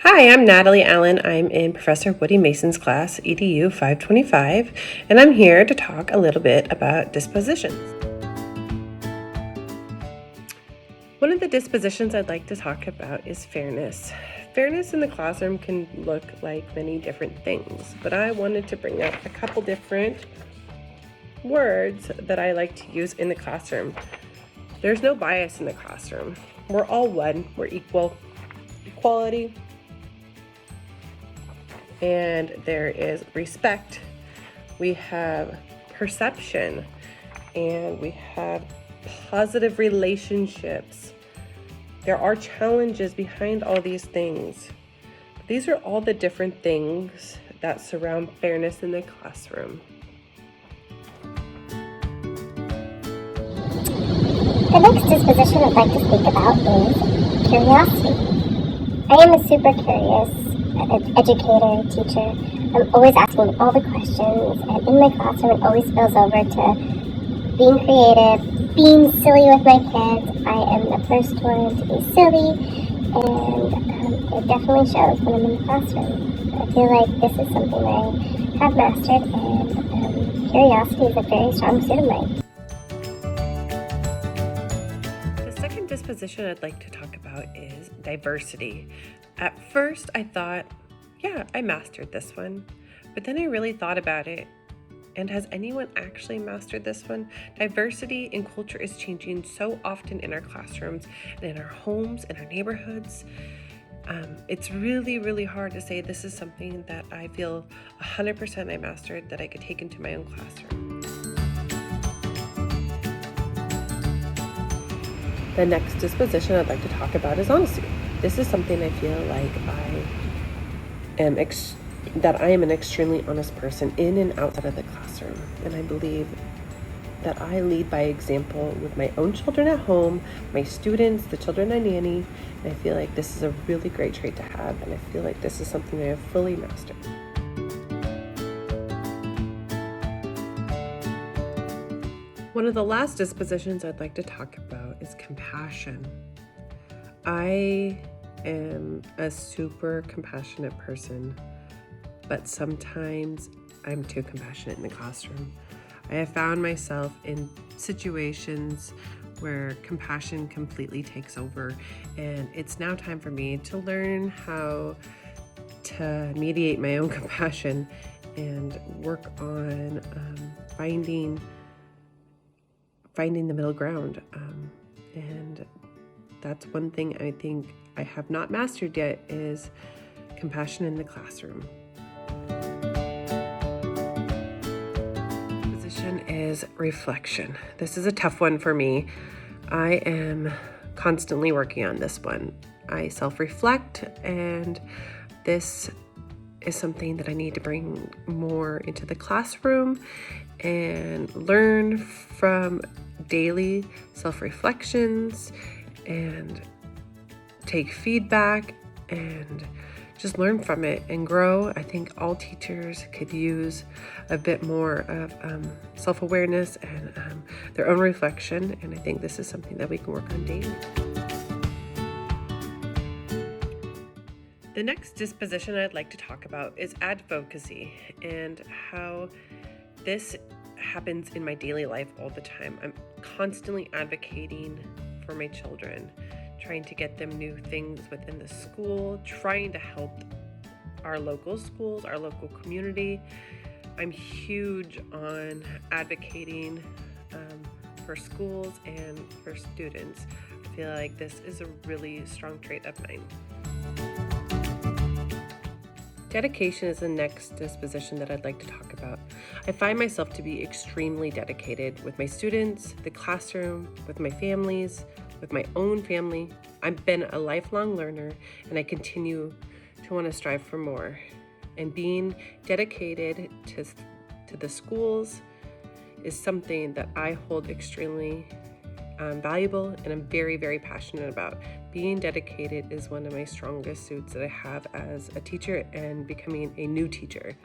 Hi, I'm Natalie Allen. I'm in Professor Woody Mason's class, EDU 525, and I'm here to talk a little bit about dispositions. One of the dispositions I'd like to talk about is fairness. Fairness in the classroom can look like many different things, but I wanted to bring up a couple different words that I like to use in the classroom. There's no bias in the classroom. We're all one. We're equal. Equality. And there is respect, we have perception, and we have positive relationships. There are challenges behind all these things. These are all the different things that surround fairness in the classroom. The next disposition I'd like to speak about is curiosity. I am a super curious educator, teacher. I'm always asking all the questions, and in my classroom it always spills over to being creative, being silly with my kids. I am the first one to be silly, and it definitely shows when I'm in the classroom. I feel like this is something I have mastered, and curiosity is a very strong suit of mine. The second disposition I'd like to talk about is diversity. At first, I thought, yeah, I mastered this one. But then I really thought about it. And has anyone actually mastered this one? Diversity in culture is changing so often in our classrooms and in our homes and our neighborhoods. It's really, really hard to say this is something that I feel 100% I mastered that I could take into my own classroom. The next disposition I'd like to talk about is honesty. This is something I feel like I am an extremely honest person in and outside of the classroom. And I believe that I lead by example with my own children at home, my students, the children I nanny. And I feel like this is a really great trait to have. And I feel like this is something I have fully mastered. One of the last dispositions I'd like to talk about is compassion. I am a super compassionate person, but sometimes I'm too compassionate in the classroom. I have found myself in situations where compassion completely takes over, and it's now time for me to learn how to mediate my own compassion and work on finding the middle ground. And that's one thing I think I have not mastered yet is compassion in the classroom. Position is reflection. This is a tough one for me. I am constantly working on this one. I self-reflect, and this is something that I need to bring more into the classroom and learn from daily self-reflections and take feedback and just learn from it and grow. I think all teachers could use a bit more of self-awareness and their own reflection, and I think this is something that we can work on daily. The next disposition I'd like to talk about is advocacy and how this happens in my daily life all the time. I'm constantly advocating for my children, trying to get them new things within the school, trying to help our local schools, our local community. I'm huge on advocating for schools and for students. I feel like this is a really strong trait of mine. Dedication is the next disposition that I'd like to talk about. I find myself to be extremely dedicated with my students, the classroom, with my families, with my own family. I've been a lifelong learner, and I continue to want to strive for more. And being dedicated to the schools is something that I hold extremely valuable, and I'm very, very passionate about. Being dedicated is one of my strongest suits that I have as a teacher and becoming a new teacher.